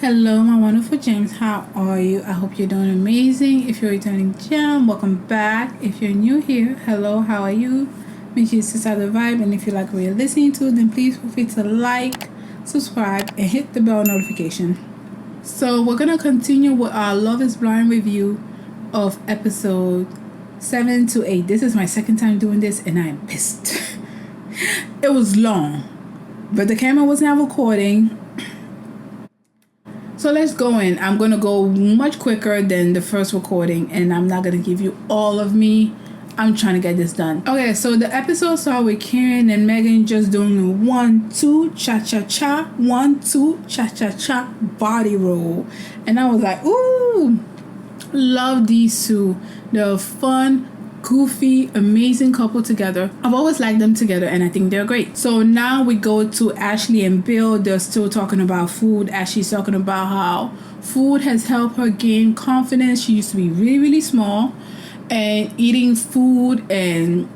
Hello, my wonderful James. How are you? I hope you're doing amazing. If you're returning gem, welcome back. If you're new here, hello, how are you? Make sure you start the vibe, and if you like what you're listening to, then please feel free to like, subscribe, and hit the bell notification. So we're gonna continue with our Love is Blind review of episode 7 to 8. This is my second time doing this, and I am pissed. It was long, but the camera was not recording. So let's go in. I'm going to go much quicker than the first recording, and I'm not going to give you all of me. I'm trying to get this done. Okay, so the episode started with Karen and Megan just doing a 1-2 cha-cha-cha, 1-2 cha-cha-cha body roll. And I was like, ooh, love these two. They're fun, goofy, amazing couple together. I've always liked them together, and I think they're great. So now we go to Ashley and Bill. They're still talking about food. Ashley's talking about how food has helped her gain confidence. She used to be really, really small, and eating food and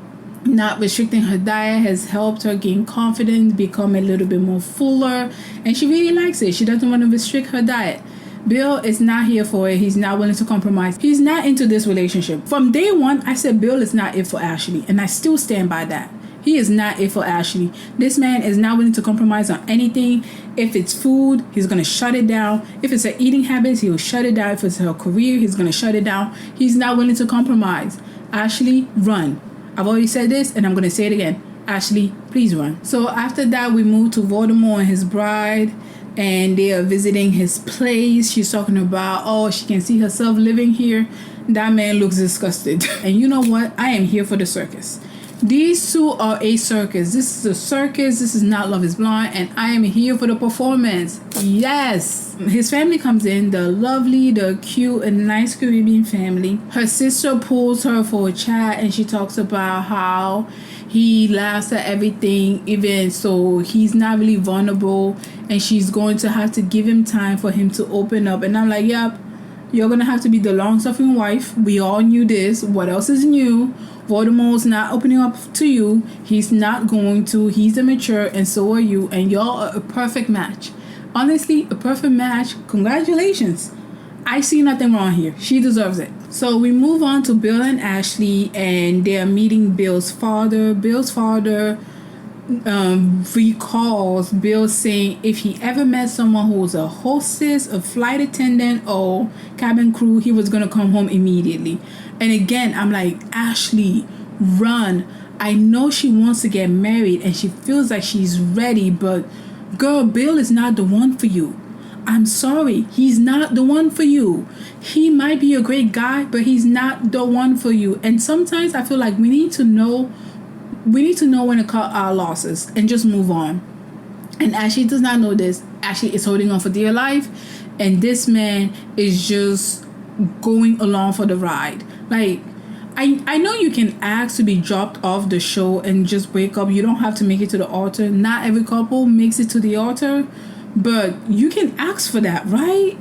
not restricting her diet has helped her gain confidence, become a little bit more fuller, and she really likes it. She doesn't want to restrict her diet. Bill is not here for it. He's not willing to compromise. He's not into this relationship. From day one, I said Bill is not it for Ashley, and I still stand by that. He is not it for Ashley. This man is not willing to compromise on anything. If it's food, he's going to shut it down. If it's her eating habits, he'll shut it down. If it's her career, he's going to shut it down. He's not willing to compromise. Ashley, run. I've already said this, and I'm going to say it again. Ashley, please run. So after that, we move to Voldemort and his bride, and they are visiting his place. She's talking about, oh, she can see herself living here. That man looks disgusted. And you know what? I am here for the circus. These two are a circus. This is a circus. This is not Love is Blind, and I am here for the performance. Yes. His family comes in. The lovely, the cute, and nice Caribbean family. Her sister pulls her for a chat, and she talks about how he laughs at everything, even so he's not really vulnerable, and she's going to have to give him time for him to open up. And I'm like, yep, you're going to have to be the long-suffering wife. We all knew this. What else is new? Voldemort's not opening up to you. He's not going to. He's immature, and so are you. And y'all are a perfect match. Honestly, a perfect match. Congratulations. I see nothing wrong here. She deserves it. So we move on to Bill and Ashley, and they're meeting Bill's father. Bill's father recalls Bill saying if he ever met someone who was a hostess, a flight attendant, or cabin crew, he was going to come home immediately. And again, I'm like, Ashley, run. I know she wants to get married and she feels like she's ready, but girl, Bill is not the one for you. I'm sorry, he's not the one for you. He might be a great guy, but he's not the one for you. And sometimes I feel like we need to know when to cut our losses and just move on. And Ashley does not know this. Ashley is holding on for dear life, and this man is just going along for the ride. Like, I know you can ask to be dropped off the show and just break up. You don't have to make it to the altar. Not every couple makes it to the altar, but you can ask for that, right?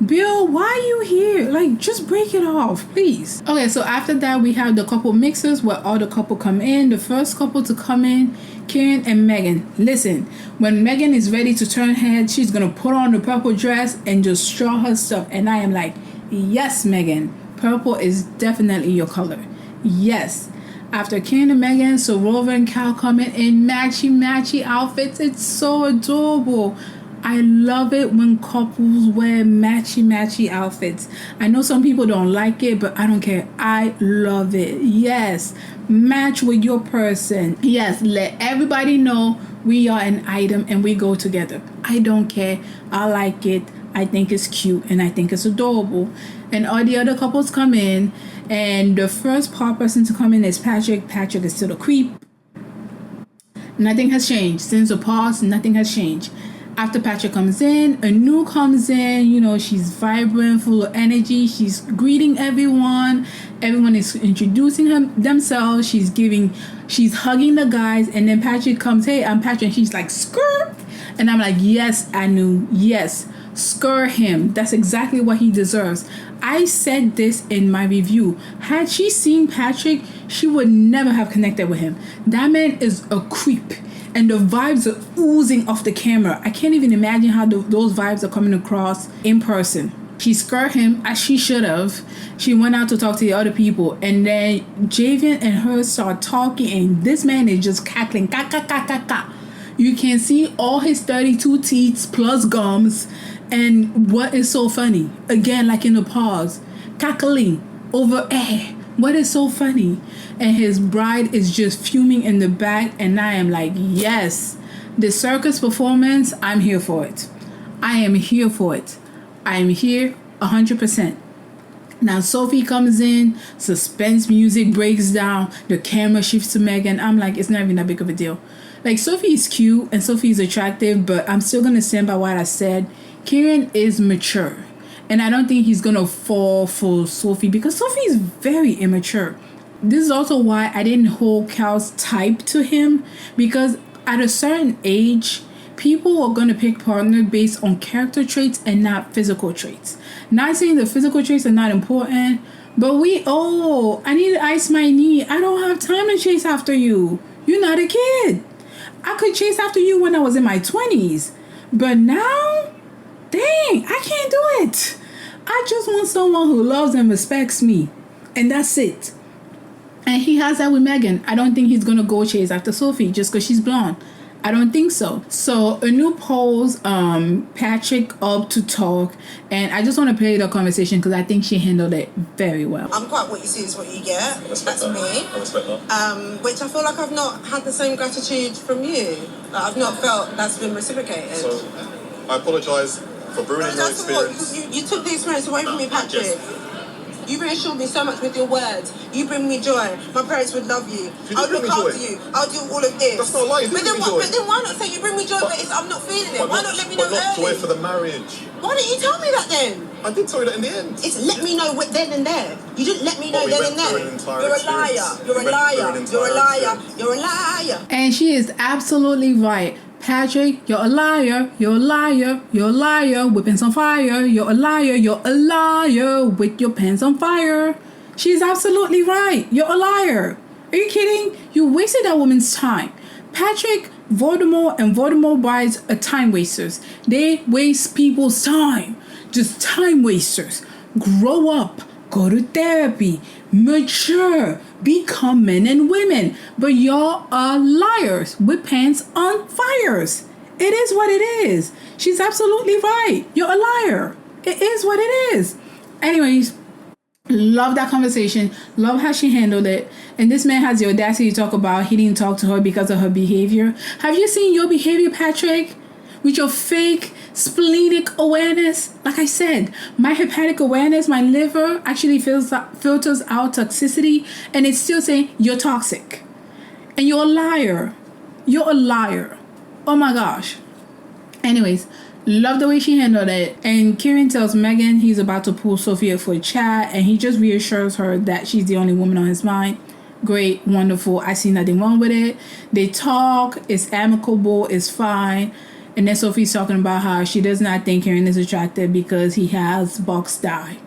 Bill, why are you here? Like, just break it off, please. Okay, so after that, we have the couple mixers where all the couple come in. The first couple to come in, Karen and Megan. Listen, when Megan is ready to turn head, she's going to put on the purple dress and just straw her stuff. And I am like, yes, Megan, purple is definitely your color. Yes. After Karen and Megan, so Rover and Cal come in matchy outfits. It's so adorable. I love it when couples wear matchy outfits. I know some people don't like it, but I don't care. I love it. Yes, match with your person. Yes, let everybody know we are an item and we go together. I don't care. I like it. I think it's cute and I think it's adorable. And all the other couples come in, and the first part person to come in is Patrick. Patrick is still a creep. Nothing has changed. Since the past, nothing has changed. After Patrick comes in, Anu comes in. You know, she's vibrant, full of energy. She's greeting everyone. Everyone is introducing themselves. She's hugging the guys. And then Patrick comes, hey, I'm Patrick. And she's like, skirt. And I'm like, yes, Anu, yes. Scare him. That's exactly what he deserves. I said this in my review. Had she seen Patrick, she would never have connected with him. That man is a creep. and the vibes are oozing off the camera. I can't even imagine how those vibes are coming across in person. She scared him as she should have. She went out to talk to the other people, and then Javen and her start talking, and this man is just cackling, ka ka ka ka ka. You can see all his 32 teeth plus gums. And what is so funny, again, like in the pause, cackling over air. What is so funny? And his bride is just fuming in the back, and I am like, yes, the circus performance, I'm here for it. I am here for it. I am here 100%. Now Sophie comes in, suspense music breaks down, the camera shifts to Megan. I'm like, it's not even that big of a deal. Like, Sophie is cute and Sophie is attractive, but I'm still going to stand by what I said. Kieran is mature. And I don't think he's going to fall for Sophie because Sophie is very immature. This is also why I didn't hold Cal's type to him, because at a certain age, people are going to pick partner based on character traits and not physical traits. Not saying the physical traits are not important, but I need to ice my knee. I don't have time to chase after you. You're not a kid. I could chase after you when I was in my 20s. But now, dang, I can't do it. I just want someone who loves and respects me. And that's it. And he has that with Megan. I don't think he's going to go chase after Sophie just because she's blonde. I don't think so. So a new polls Patrick up to talk, and I just want to play the conversation because I think she handled it very well. I'm quite what you see is what you get. That's me. I respect that. Which I feel like I've not had the same gratitude from you. Like, I've not felt that's been reciprocated. So I apologise for ruining your experience. You took the experience away from me, Patrick. You reassured me so much with your words. You bring me joy. My parents would love you. I'll look after you. I'll do all of this. That's not a lie. But then why not say you bring me joy, but I'm not feeling it? Why not let me know not early? Joy for the marriage. Why didn't you tell me that then? I did tell you that in the end. It's let me know then and there. You didn't let me know then and there. You're a liar. You're a liar. You're a liar. You're a liar. And she is absolutely right. Patrick, you're a liar, you're a liar, you're a liar with pants on fire, you're a liar with your pants on fire. She's absolutely right. You're a liar. Are you kidding? You wasted that woman's time. Patrick, Voldemort, and Voldemort brides are time wasters. They waste people's time. Just time wasters. Grow up. Go to therapy. Mature. Become men and women. But y'all are liars with pants on fires. It is what it is. She's absolutely right. You're a liar. It is what it is. Anyways, love that conversation. Love how she handled it. And this man has the audacity to talk about he didn't talk to her because of her behavior. Have you seen your behavior, Patrick? With your fake splenic awareness? Like I said, my hepatic awareness, my liver actually filters out toxicity, and it's still saying you're toxic. And you're a liar. You're a liar. Oh my gosh. Anyways, love the way she handled it. And Kieran tells Megan he's about to pull Sophia for a chat, and he just reassures her that she's the only woman on his mind. Great, wonderful. I see nothing wrong with it. They talk. It's amicable. It's fine. And then Sophie's talking about how she does not think Kieran is attractive because he has box dye.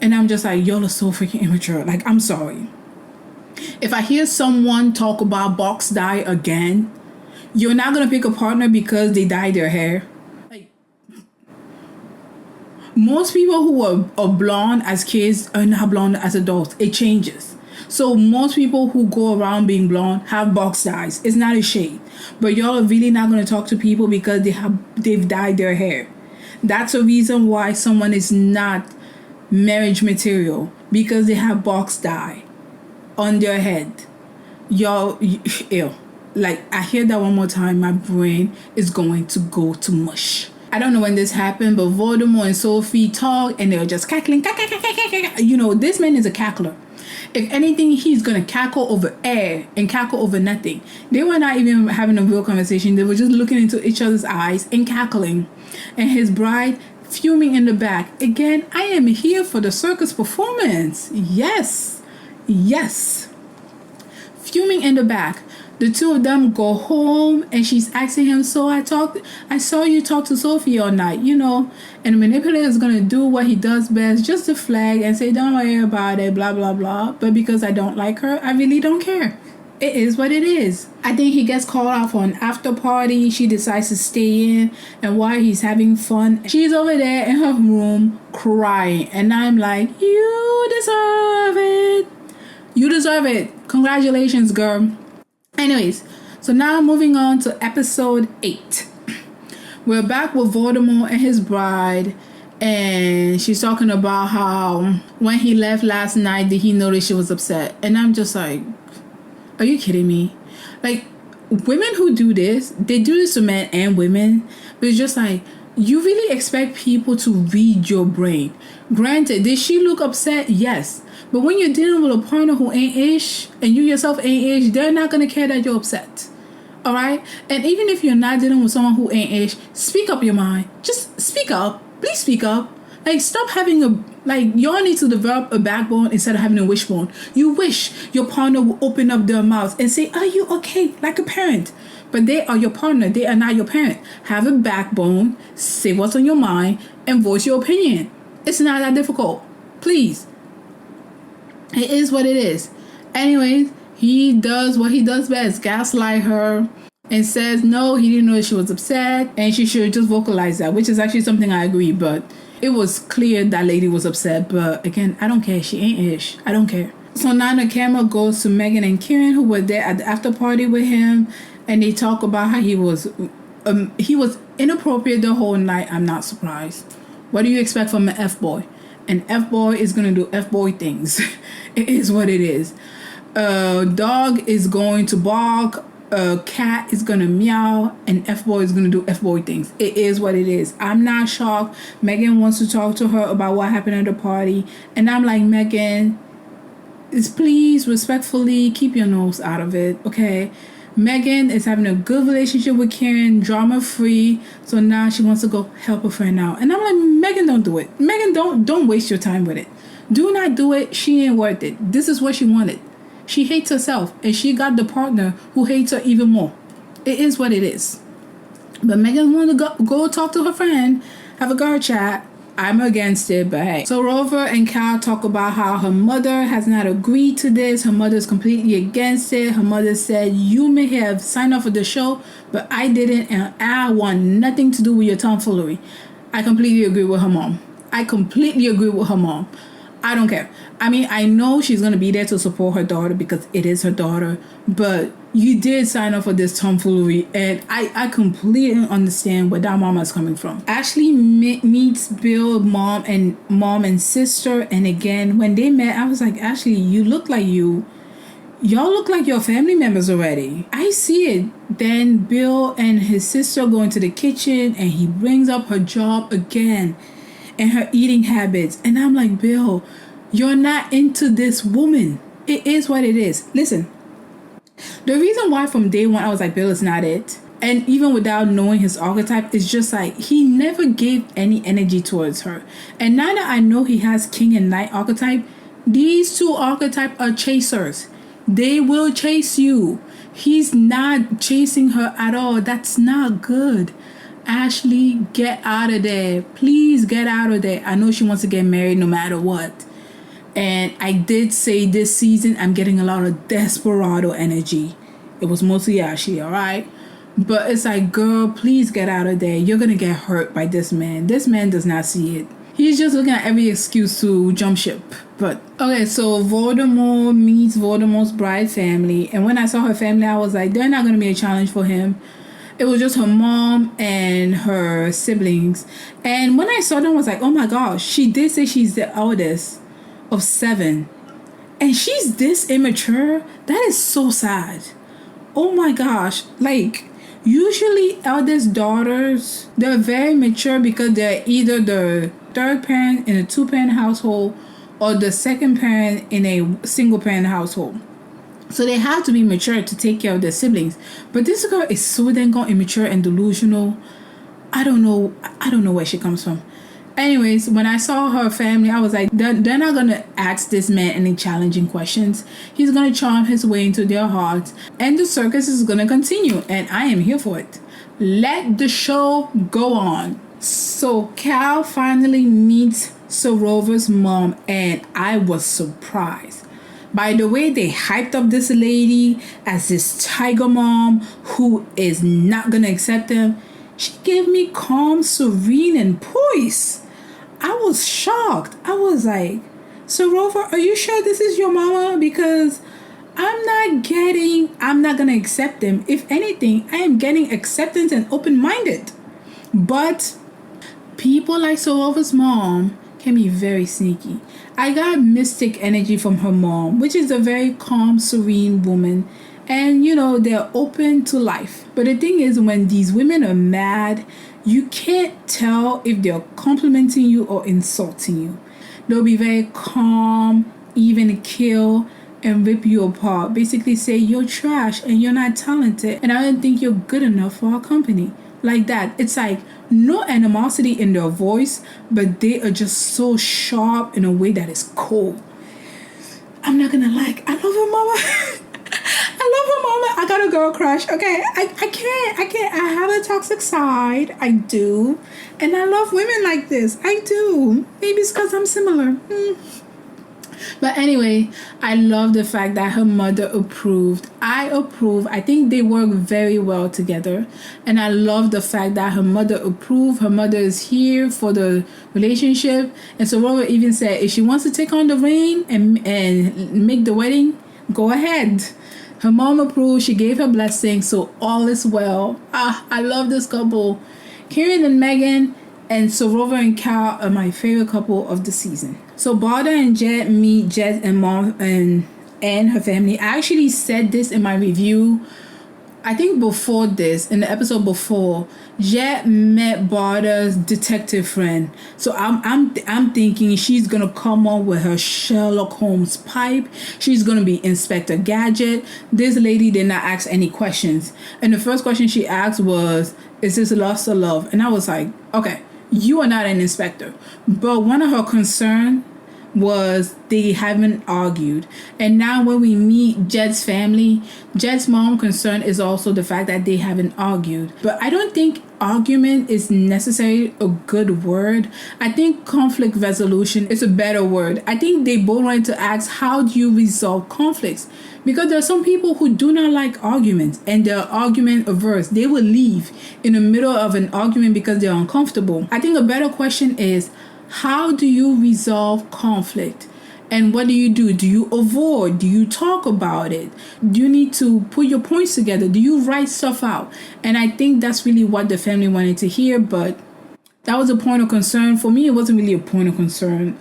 And I'm just like, y'all are so freaking immature. Like, I'm sorry. If I hear someone talk about box dye again, you're not going to pick a partner because they dye their hair. Like, most people who are blonde as kids are not blonde as adults. It changes. So most people who go around being blonde have box dyes. It's not a shade. But y'all are really not going to talk to people because they've dyed their hair. That's a reason why someone is not marriage material, because they have box dye on their head. Y'all, ew. Like, I hear that one more time, my brain is going to go to mush. I don't know when this happened, but Voldemort and Sophie talk and they're just cackling. You know, this man is a cackler. If anything, he's going to cackle over air and cackle over nothing. They were not even having a real conversation. They were just looking into each other's eyes and cackling. And his bride fuming in the back. Again, I am here for the circus performance. Yes. Yes. Fuming in the back. The two of them go home and she's asking him, so I saw you talk to Sophie all night, you know, and the manipulator is going to do what he does best, just to flag and say, don't worry about it, blah, blah, blah. But because I don't like her, I really don't care. It is what it is. I think he gets called out for an after party. She decides to stay in, and while he's having fun, she's over there in her room crying. And I'm like, you deserve it. You deserve it. Congratulations, girl. Anyways, so now moving on to episode 8. We're back with Voldemort and his bride. And she's talking about how when he left last night, did he notice she was upset? And I'm just like, are you kidding me? Like, women who do this, they do this to men and women. But it's just like, you really expect people to read your brain. Granted, did she look upset? Yes. But when you're dealing with a partner who ain't ish, and you yourself ain't ish, they're not going to care that you're upset. Alright? And even if you're not dealing with someone who ain't ish, speak up your mind. Just speak up. Please speak up. Like, stop having y'all need to develop a backbone instead of having a wishbone. You wish your partner would open up their mouths and say, are you okay? Like a parent. But they are your partner. They are not your parent. Have a backbone, say what's on your mind, and voice your opinion. It's not that difficult. Please. It is what it is. Anyways, he does what he does best. Gaslight her. And says, no, he didn't know she was upset. And she should just vocalize that. Which is actually something I agree. But it was clear that lady was upset. But again, I don't care. She ain't ish. I don't care. So now the camera goes to Megan and Kieran, who were there at the after party with him. And they talk about how he was inappropriate the whole night. I'm not surprised. What do you expect from an F-boy? An F-boy is going to do F-boy things. It is what it is. Dog is going to bark. A cat is gonna meow, and F-boy is gonna do F-boy things. It is what it is. I'm not shocked. Megan wants to talk to her about what happened at the party, and I'm like, Megan, please respectfully keep your nose out of it, okay? Megan is having a good relationship with Kieran, drama free, so now she wants to go help a friend out. And I'm like, Megan, don't do it. Megan, don't waste your time with it. Do not do it. She ain't worth it. This is what she wanted. She hates herself, and she got the partner who hates her even more. It is what it is. But Megan wanted to go talk to her friend, have a girl chat. I'm against it, but hey. So Rover and Cal talk about how her mother has not agreed to this. Her mother's completely against it. Her mother said, you may have signed up for the show, but I didn't, and I want nothing to do with your tomfoolery. I completely agree with her mom. I don't care. I mean, I know she's going to be there to support her daughter because it is her daughter, but you did sign up for this tomfoolery, and I completely understand where that mama is coming from. Ashley meets Bill, mom and sister, and again, when they met, I was like, Ashley, you look like y'all look like your family members already. I see it. Then Bill and his sister go into the kitchen, and he brings up her job again and her eating habits. And I'm like, Bill, you're not into this woman. It is what it is. Listen, the reason why from day one I was like, Bill is not it. And even without knowing his archetype, it's just like he never gave any energy towards her. And now that I know he has king and knight archetype, these two archetypes are chasers. They will chase you. He's not chasing her at all. That's not good. Ashley, get out of there. Please get out of there. I know she wants to get married no matter what. And I did say this season I'm getting a lot of desperado energy. It was mostly Ashley, alright? But it's like, girl, please get out of there. You're going to get hurt by this man. This man does not see it. He's just looking at every excuse to jump ship. But, okay, so Voldemort meets Voldemort's bride family. And when I saw her family, I was like, they're not going to be a challenge for him. It was just her mom and her siblings. And when I saw them, I was like, oh my gosh, she did say she's the eldest of 7. And she's this immature? That is so sad. Oh my gosh. Like, usually eldest daughters, they're very mature because they're either the third parent in a 2-parent household or the second parent in a single parent household. So they have to be mature to take care of their siblings. But this girl is so dang immature and delusional. I don't know where she comes from. Anyways, when I saw her family, I was like, they're not going to ask this man any challenging questions. He's going to charm his way into their hearts. And the circus is going to continue. And I am here for it. Let the show go on. So Cal finally meets Sorova's mom. And I was surprised. By the way they hyped up this lady as this tiger mom who is not gonna accept him, she gave me calm, serene, and poise. I was shocked. I was like, Sarova, are you sure this is your mama? Because I'm not gonna accept him. If anything, I am getting acceptance and open-minded. But people like Sorova's mom can be very sneaky. I got mystic energy from her mom, which is a very calm, serene woman. And, they're open to life. But the thing is, when these women are mad, you can't tell if they're complimenting you or insulting you. They'll be very calm, even kill, and rip you apart. Basically say you're trash and you're not talented and I don't think you're good enough for our company. Like that. It's like no animosity in their voice, but they are just so sharp in a way that is cold. I'm not gonna lie, I love her mama. I love her mama. I got a girl crush. Okay, I can't. I have a toxic side. I do. And I love women like this. I do. Maybe it's because I'm similar. But anyway, I love the fact that her mother approved. I approve. I think they work very well together. And I love the fact that her mother approved. Her mother is here for the relationship. And so Robert even said, if she wants to take on the ring and make the wedding, go ahead. Her mom approved. She gave her blessing. So all is well. I love this couple. Kieran and Megan and Sorova and Cal are my favorite couple of the season. So Barda and Jet meet Jet and mom and her family. I actually said this in my review. I think before this, in the episode before, Jet met Barda's detective friend. So I'm thinking she's gonna come on with her Sherlock Holmes pipe. She's gonna be Inspector Gadget. This lady did not ask any questions. And the first question she asked was, is this lust or love? And I was like, okay, you are not an inspector. But one of her concerns was they haven't argued. And now when we meet Jed's family, Jed's mom concern is also the fact that they haven't argued. But I don't think argument is necessarily a good word. I think conflict resolution is a better word. I think they both wanted to ask, how do you resolve conflicts? Because there are some people who do not like arguments and they're argument averse. They will leave in the middle of an argument because they're uncomfortable. I think a better question is, how do you resolve conflict? And what do you do? Do you avoid? Do you talk about it? Do you need to put your points together? Do you write stuff out? And I think that's really what the family wanted to hear, but that was a point of concern. For me, it wasn't really a point of concern.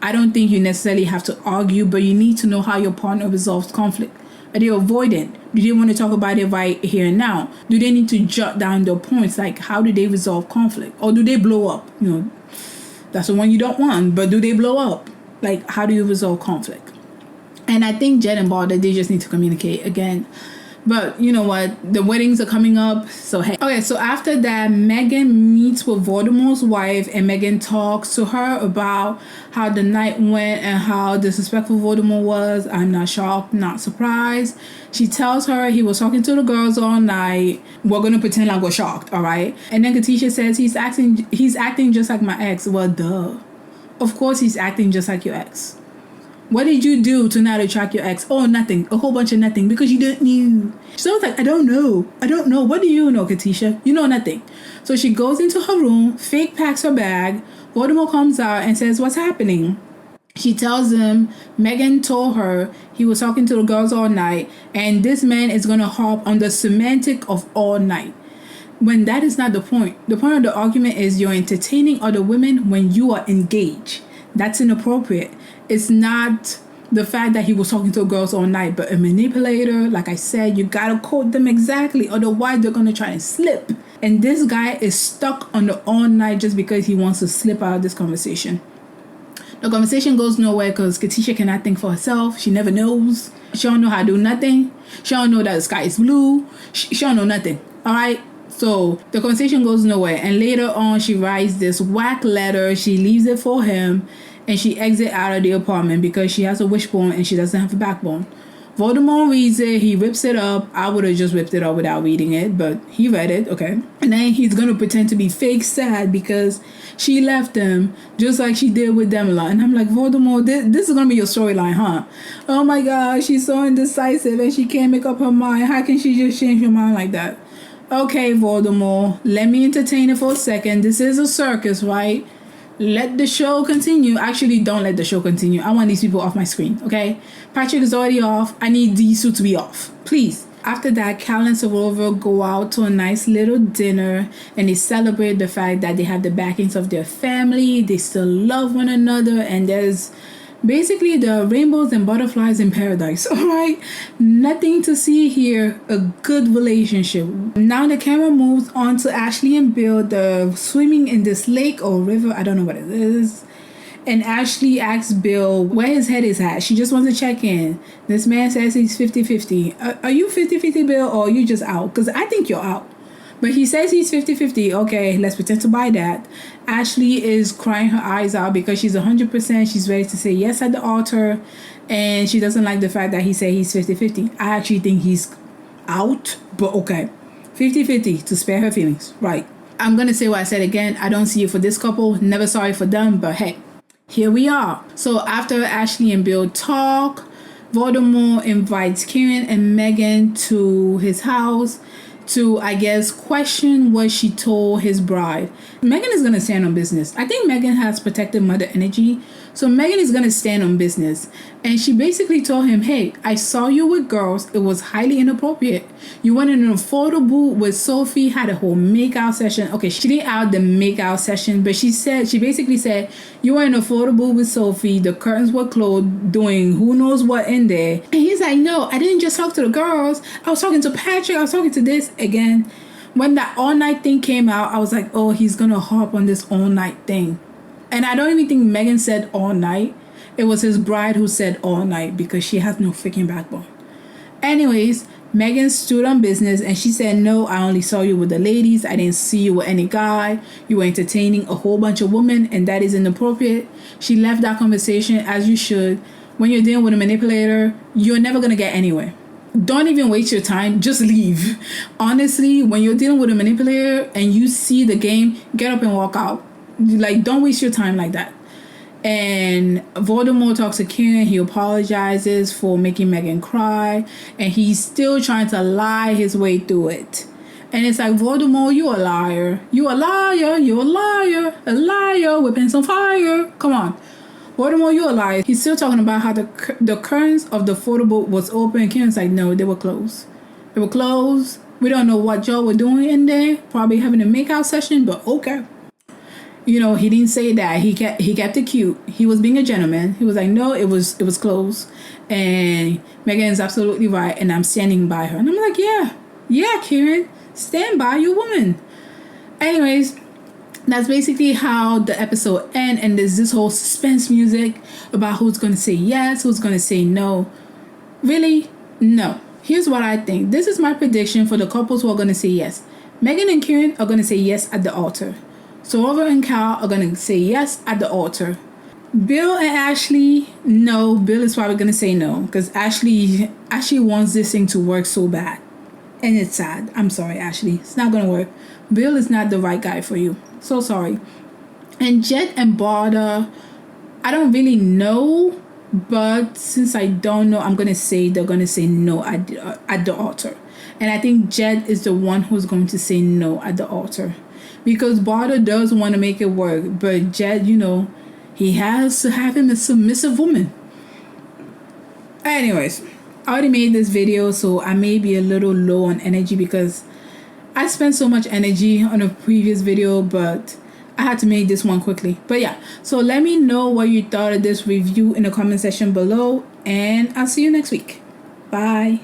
I don't think you necessarily have to argue, but you need to know how your partner resolves conflict. Are they avoidant? Do they want to talk about it right here and now? Do they need to jot down their points? Like, how do they resolve conflict? Or do they blow up? That's the one you don't want, but do they blow up? Like, how do you resolve conflict? And I think Jed and Barda, they just need to communicate again. But you know what? The weddings are coming up, so hey. Okay, so after that, Megan meets with Voldemort's wife, and Megan talks to her about how the night went and how disrespectful Voldemort was. I'm not shocked, not surprised. She tells her he was talking to the girls all night. We're gonna pretend like we're shocked, all right? And then Katisha says he's acting just like my ex. Well, duh. Of course he's acting just like your ex. What did you do to not attract your ex? Oh, nothing. A whole bunch of nothing. Because you didn't know. So it's like, I don't know. What do you know, Katisha? You know nothing. So she goes into her room, fake packs her bag. Voldemort comes out and says, what's happening? She tells him Megan told her he was talking to the girls all night. And this man is going to harp on the semantic of all night. When that is not the point. The point of the argument is you're entertaining other women when you are engaged. That's inappropriate. It's not the fact that he was talking to girls all night, but a manipulator, like I said, you gotta quote them exactly, otherwise they're gonna try and slip. And this guy is stuck on the all night just because he wants to slip out of this conversation. The conversation goes nowhere because Katisha cannot think for herself. She never knows. She don't know how to do nothing. She don't know that the sky is blue. She don't know nothing. All right. So the conversation goes nowhere. And later on, she writes this whack letter. She leaves it for him. And she exits out of the apartment because she has a wishbone and she doesn't have a backbone. Voldemort reads it, he rips it up. I would have just ripped it up without reading it, but he read it, okay. And then he's gonna pretend to be fake sad because she left him, just like she did with Demila. And I'm like, Voldemort, this is gonna be your storyline, huh? Oh my god, she's so indecisive and she can't make up her mind. How can she just change her mind like that? Okay, Voldemort, let me entertain it for a second. This is a circus, right? Let the show continue. Actually, don't let the show continue. I want these people off my screen, okay? Patrick is already off. I need these two to be off, please. After that, Cal and Sorover go out to a nice little dinner and they celebrate the fact that they have the backings of their family. They still love one another, and there's basically the rainbows and butterflies in paradise. All right, nothing to see here. A good relationship. Now the camera moves on to Ashley and Bill. They're swimming in this lake or river. I don't know what it is. And Ashley asks Bill where his head is at. She just wants to check in. This man says he's 50-50. Are you 50-50, Bill, or are you just out? Because I think you're out. But he says he's 50-50. Okay, let's pretend to buy that. Ashley is crying her eyes out because she's 100%. She's ready to say yes at the altar. And she doesn't like the fact that he said he's 50-50. I actually think he's out, but okay. 50-50 to spare her feelings. Right. I'm going to say what I said again. I don't see it for this couple. Never saw it for them, but hey. Here we are. So after Ashley and Bill talk, Voldemort invites Kieran and Megan to his house to, I guess, question what she told his bride. Megan is going to stand on business. I think Megan has protective mother energy. So Megan is going to stand on business. And she basically told him, hey, I saw you with girls. It was highly inappropriate. You went in a photo booth with Sophie, had a whole makeout session. Okay, she didn't out the makeout session, but she basically said, you were in a photo booth with Sophie. The curtains were closed, doing who knows what in there. And he's like, no, I didn't just talk to the girls. I was talking to Patrick. I was talking to this. Again, when that all night thing came out, I was like, oh, he's going to harp on this all night thing. And I don't even think Megan said all night. It was his bride who said all night because she has no freaking backbone. Anyways, Megan stood on business and she said, no, I only saw you with the ladies. I didn't see you with any guy. You were entertaining a whole bunch of women and that is inappropriate. She left that conversation as you should. When you're dealing with a manipulator, you're never going to get anywhere. Don't even waste your time. Just leave. Honestly, when you're dealing with a manipulator and you see the game, get up and walk out. Like, don't waste your time like that. And Voldemort talks to Kieran. He apologizes for making Megan cry. And he's still trying to lie his way through it. And it's like, Voldemort, you a liar. You a liar. You a liar. A liar with pants on fire. Come on. Voldemort, you a liar. He's still talking about how the curtains of the photo booth was open. And Kieran's like, no, they were closed. They were closed. We don't know what y'all were doing in there. Probably having a makeout session, but okay. You know, he didn't say that. He kept it cute. He was being a gentleman. He was like, no, it was closed. And Megan is absolutely right. And I'm standing by her. And I'm like, yeah, Kieran, stand by your woman. Anyways, that's basically how the episode ends. And there's this whole suspense music about who's going to say yes, who's going to say no. Really? No. Here's what I think. This is my prediction for the couples who are going to say yes. Megan and Kieran are going to say yes at the altar. Sorover and Cal are going to say yes at the altar. Bill and Ashley, no. Bill is probably going to say no because Ashley wants this thing to work so bad. And it's sad. I'm sorry, Ashley. It's not going to work. Bill is not the right guy for you. So sorry. And Jet and Barda, I don't really know. But since I don't know, I'm going to say they're going to say no at the altar. And I think Jet is the one who's going to say no at the altar. Because Barda does want to make it work. But Jet, you know, he has to have him a submissive woman. Anyways, I already made this video, so I may be a little low on energy because I spent so much energy on a previous video, but I had to make this one quickly. But yeah, so let me know what you thought of this review in the comment section below, and I'll see you next week. Bye.